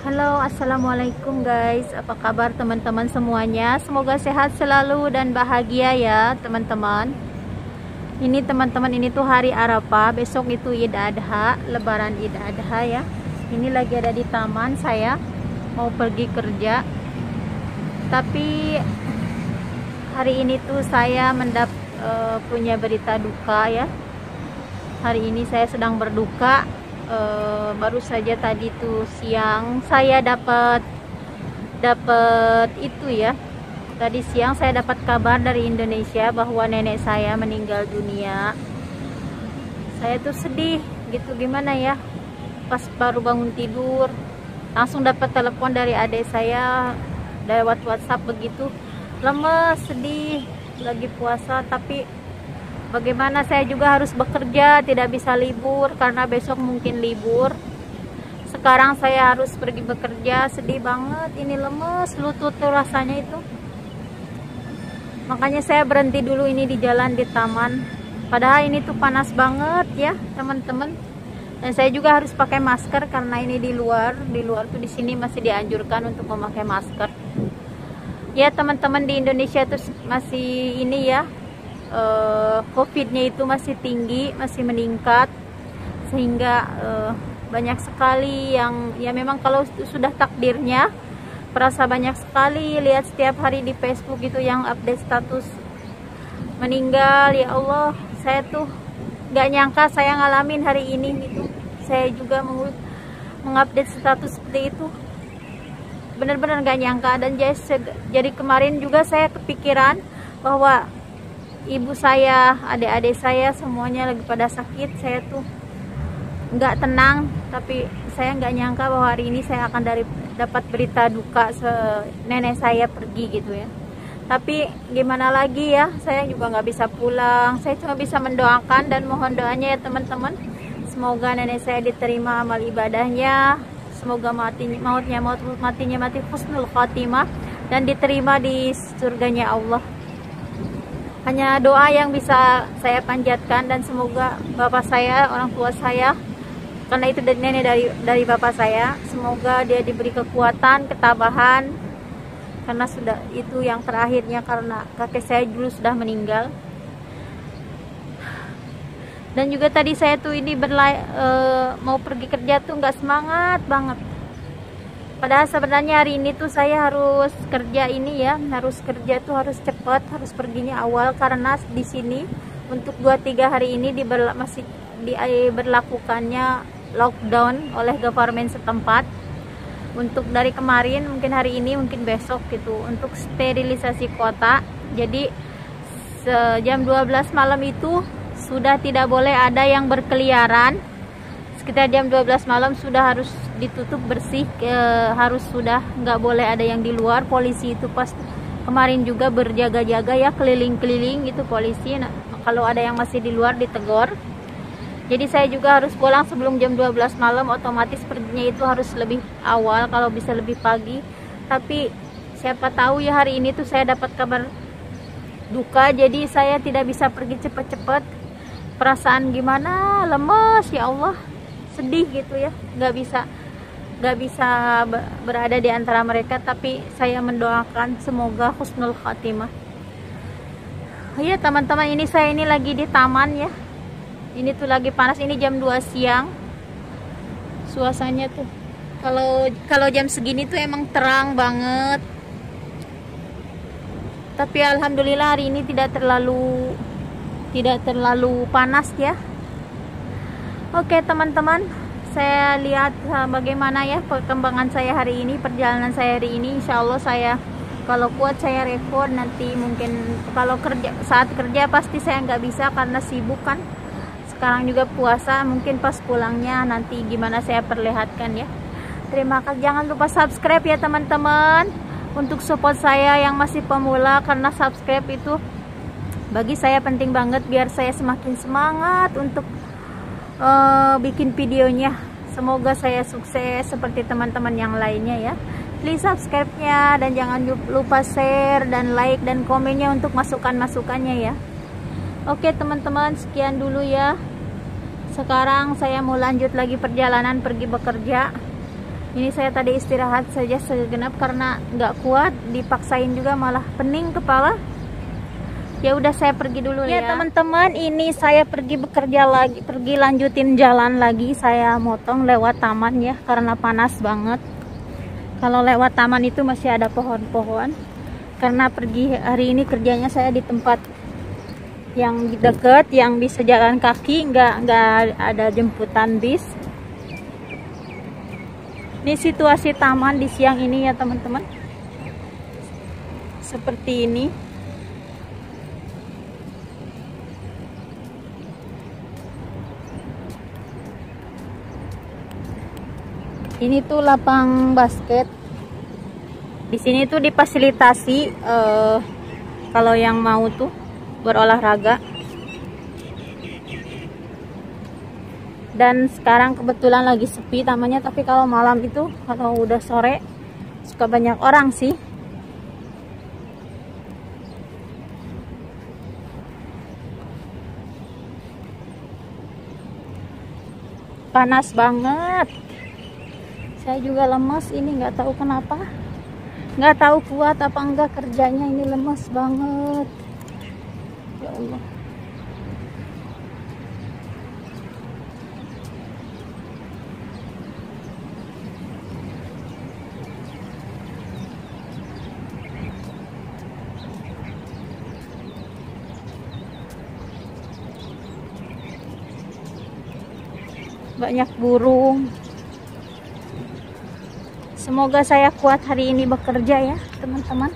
Halo, assalamualaikum guys. Apa kabar teman-teman semuanya? Semoga sehat selalu dan bahagia ya teman-teman. Ini teman-teman, ini tuh hari Arafah. Besok itu Idul Adha, Lebaran Idul Adha ya. Ini lagi ada di taman, saya mau pergi kerja. Tapi hari ini tuh saya punya berita duka ya. Hari ini saya sedang berduka. Baru saja tadi tuh siang saya dapat itu ya. Tadi siang saya dapat kabar dari Indonesia bahwa nenek saya meninggal dunia. Saya tuh sedih gitu, gimana ya. Pas baru bangun tidur langsung dapat telepon dari adik saya lewat WhatsApp begitu. Lemes, sedih, lagi puasa, tapi bagaimana, saya juga harus bekerja, tidak bisa libur karena besok mungkin libur. Sekarang saya harus pergi bekerja, sedih banget, ini lemes, lutut tuh rasanya itu. Makanya saya berhenti dulu ini di jalan di taman. Padahal ini tuh panas banget ya teman-teman. Dan saya juga harus pakai masker karena ini di luar tuh, di sini masih dianjurkan untuk memakai masker. Ya teman-teman, di Indonesia tuh masih ini ya. COVID-nya itu masih tinggi, masih meningkat, sehingga banyak sekali yang ya memang kalau sudah takdirnya, perasa banyak sekali lihat setiap hari di Facebook itu yang update status meninggal. Ya Allah, saya tuh gak nyangka saya ngalamin hari ini gitu. Saya juga mengupdate status seperti itu, benar-benar gak nyangka. Dan jadi kemarin juga saya kepikiran bahwa ibu saya, adik-adik saya semuanya lagi pada sakit. Saya tuh nggak tenang, tapi saya nggak nyangka bahwa hari ini saya akan dapat berita duka nenek saya pergi gitu ya. Tapi gimana lagi ya, saya juga nggak bisa pulang. Saya cuma bisa mendoakan dan mohon doanya ya teman-teman. Semoga nenek saya diterima amal ibadahnya, semoga matinya mati husnul khatimah dan diterima di surganya Allah. Hanya doa yang bisa saya panjatkan, dan semoga bapak saya, orang tua saya, karena itu nenek dari bapak saya, semoga dia diberi kekuatan, ketabahan, karena sudah itu yang terakhirnya, karena kakek saya dulu sudah meninggal. Dan juga tadi saya tuh ini mau pergi kerja tuh nggak semangat banget. Padahal sebenarnya hari ini tuh saya harus kerja ini ya, harus cepat, harus perginya awal karena di sini untuk 2-3 hari ini masih diberlakukannya lockdown oleh government setempat. Untuk dari kemarin, mungkin hari ini, mungkin besok gitu, untuk sterilisasi kota. Jadi jam 12 malam itu sudah tidak boleh ada yang berkeliaran. Sekitar jam 12 malam sudah harus ditutup bersih, harus sudah nggak boleh ada yang di luar. Polisi itu pas kemarin juga berjaga-jaga ya, keliling-keliling itu polisi. Nah, kalau ada yang masih di luar ditegur. Jadi saya juga harus pulang sebelum jam 12 malam, otomatis perginya itu harus lebih awal, kalau bisa lebih pagi. Tapi siapa tahu ya hari ini tuh saya dapat kabar duka, jadi saya tidak bisa pergi cepat-cepat. Perasaan gimana, lemes ya Allah, sedih gitu ya, nggak bisa berada di antara mereka. Tapi saya mendoakan semoga husnul khatimah. Iya teman-teman, ini saya ini lagi di taman ya, ini tuh lagi panas, ini jam 2 siang. Suasananya tuh kalau jam segini tuh emang terang banget, tapi alhamdulillah hari ini tidak terlalu panas ya. Oke teman-teman, saya lihat bagaimana ya perkembangan saya hari ini, perjalanan saya hari ini. Insya Allah saya kalau kuat saya record nanti. Mungkin kalau saat kerja pasti saya nggak bisa karena sibuk kan. Sekarang juga puasa, mungkin pas pulangnya nanti gimana saya perlihatkan ya. Terima kasih, jangan lupa subscribe ya teman-teman, untuk support saya yang masih pemula, karena subscribe itu bagi saya penting banget biar saya semakin semangat untuk bikin videonya. Semoga saya sukses seperti teman-teman yang lainnya ya. Please subscribe-nya dan jangan lupa share dan like dan komennya untuk masukan-masukannya ya. Oke teman-teman, sekian dulu ya. Sekarang saya mau lanjut lagi perjalanan pergi bekerja. Ini saya tadi istirahat saja segenap karena nggak kuat, dipaksain juga malah pening kepala. Ya udah saya pergi dulu ya teman-teman. Ini saya pergi bekerja lagi, pergi lanjutin jalan lagi. Saya motong lewat taman ya karena panas banget. Kalau lewat taman itu masih ada pohon-pohon. Karena pergi hari ini kerjanya saya di tempat yang deket, yang bisa jalan kaki, nggak ada jemputan bis. Ini situasi taman di siang ini ya teman-teman. Seperti ini. Ini tuh lapang basket. Di sini tuh difasilitasi kalau yang mau tuh berolahraga. Dan sekarang kebetulan lagi sepi tamannya, tapi kalau malam itu, kalau udah sore, suka banyak orang sih. Panas banget. Saya juga lemas ini, nggak tahu kenapa. Nggak tahu kuat apa enggak kerjanya, ini lemas banget. Ya Allah. Banyak burung. Semoga saya kuat hari ini bekerja ya teman-teman.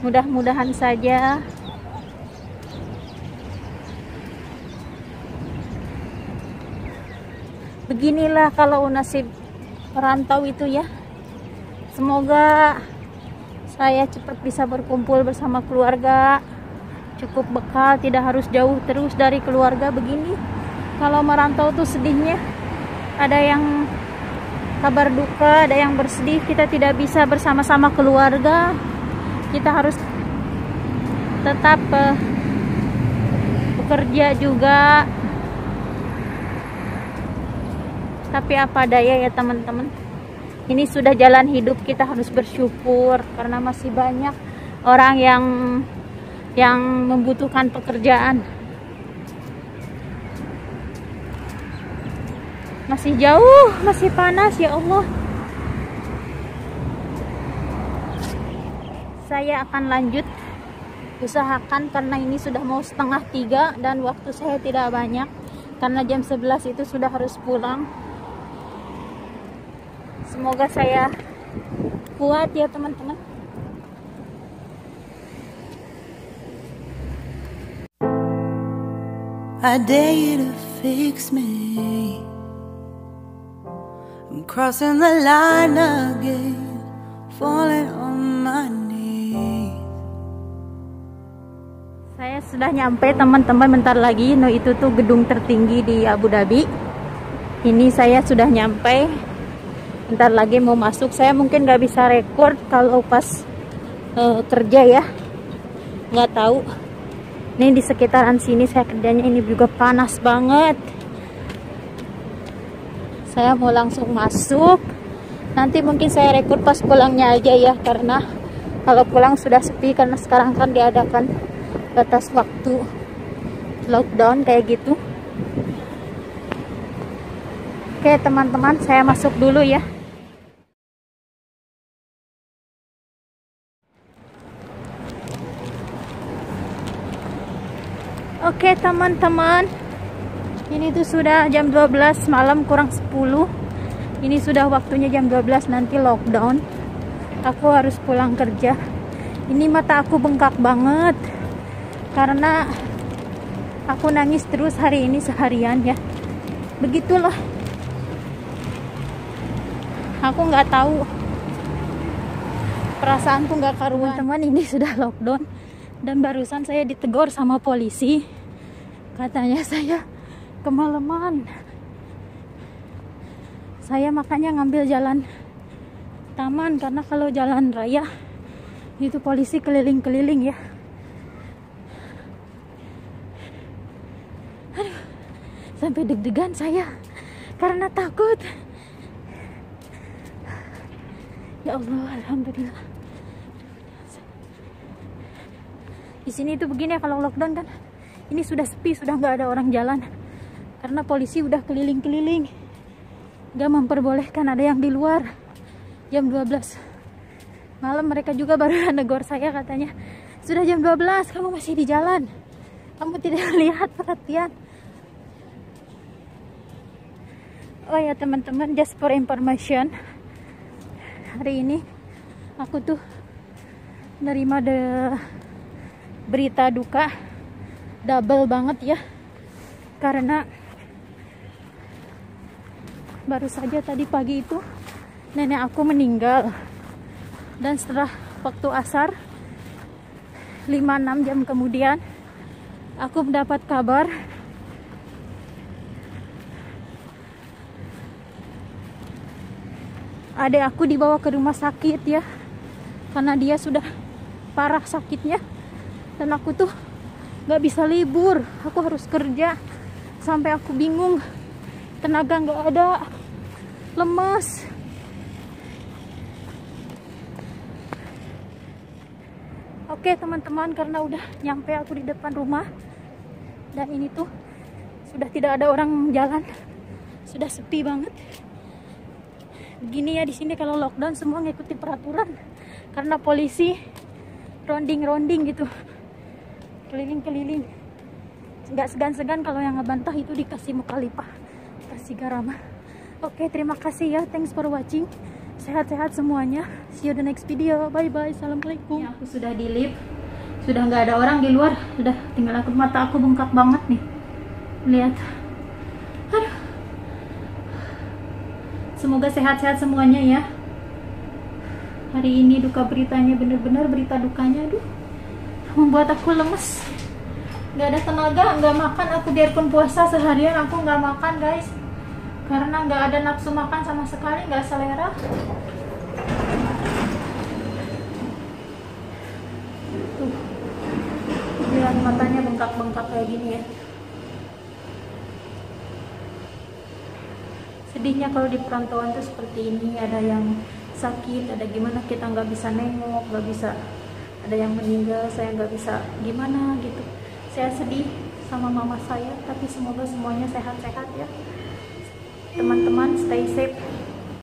Mudah-mudahan saja. Beginilah kalau nasib perantau itu ya. Semoga saya cepat bisa berkumpul bersama keluarga. Cukup bekal, tidak harus jauh terus dari keluarga begini. Kalau merantau tuh sedihnya, ada yang kabar duka, ada yang bersedih, kita tidak bisa bersama-sama keluarga. Kita harus tetap bekerja juga. Tapi apa daya ya teman-teman. Ini sudah jalan hidup, kita harus bersyukur karena masih banyak orang yang membutuhkan pekerjaan. Masih jauh, masih panas ya Allah. Saya akan lanjut usahakan karena ini sudah mau 2:30 dan waktu saya tidak banyak. Karena jam 11 itu sudah harus pulang. Semoga saya kuat ya teman-teman. I dare you to fix me. I'm crossing the line again, falling on my knees. Saya sudah nyampe teman-teman, bentar lagi. No, itu tuh gedung tertinggi di Abu Dhabi. Ini saya sudah nyampe. Bentar lagi mau masuk. Saya mungkin nggak bisa record kalau pas kerja ya. Nggak tahu. Ini di sekitaran sini saya kerjanya, ini juga panas banget. Saya mau langsung masuk. Nanti mungkin saya record pas pulangnya aja ya, karena kalau pulang sudah sepi karena sekarang kan diadakan batas waktu lockdown kayak gitu. Oke teman-teman, saya masuk dulu ya. Oke teman-teman, ini tuh sudah jam 12 malam kurang 10. Ini sudah waktunya jam 12, nanti lockdown. Aku harus pulang kerja. Ini mata aku bengkak banget karena aku nangis terus hari ini seharian ya. Begitulah. Aku nggak tahu, perasaanku nggak karuan. Teman-teman, ini sudah lockdown dan barusan saya ditegur sama polisi. Katanya saya kemalaman. Saya makanya ngambil jalan taman, karena kalau jalan raya itu polisi keliling-keliling ya. Aduh, sampai deg-degan saya. karena takut. Ya Allah, alhamdulillah. Di sini itu begini ya, kalau lockdown kan ini sudah sepi, sudah nggak ada orang jalan karena polisi udah keliling-keliling, nggak memperbolehkan ada yang di luar. Jam 12 malam mereka juga baru negor saya, katanya sudah jam 12 kamu masih di jalan, kamu tidak lihat perhatian. Oh ya teman-teman, just for information, hari ini aku tuh nerima berita duka double banget ya, karena baru saja tadi pagi itu nenek aku meninggal, dan setelah waktu asar 5-6 jam kemudian aku mendapat kabar adik aku dibawa ke rumah sakit ya, karena dia sudah parah sakitnya. Dan aku tuh gak bisa libur, aku harus kerja, sampai aku bingung, tenaga gak ada, lemas. Oke teman-teman, karena udah nyampe aku di depan rumah, dan ini tuh sudah tidak ada orang jalan, sudah sepi banget. Begini ya di sini kalau lockdown semua ngikuti peraturan, karena polisi ronding-ronding gitu, keliling-keliling, nggak segan-segan kalau yang ngebantah itu dikasih muka lipah, kasih garam. Oke, terima kasih ya, thanks for watching, sehat-sehat semuanya, see you the next video, bye bye, assalamualaikum. Ya, aku sudah di lift, sudah nggak ada orang di luar, sudah tinggal aku, mata aku bengkak banget nih, lihat, aduh. Semoga sehat-sehat semuanya ya. Hari ini duka beritanya, bener-bener berita dukanya, aduh, membuat aku lemes, nggak ada tenaga, nggak makan. Aku biarpun puasa seharian aku nggak makan guys, karena nggak ada nafsu makan sama sekali, nggak selera. Tuh, lihat matanya bengkak-bengkak kayak gini ya. Sedihnya kalau di perantauan tuh seperti ini, ada yang sakit, ada gimana kita nggak bisa nengok, nggak bisa, ada yang meninggal, saya nggak bisa gimana gitu. Saya sedih sama mama saya, tapi semoga semuanya sehat-sehat ya teman-teman, stay safe.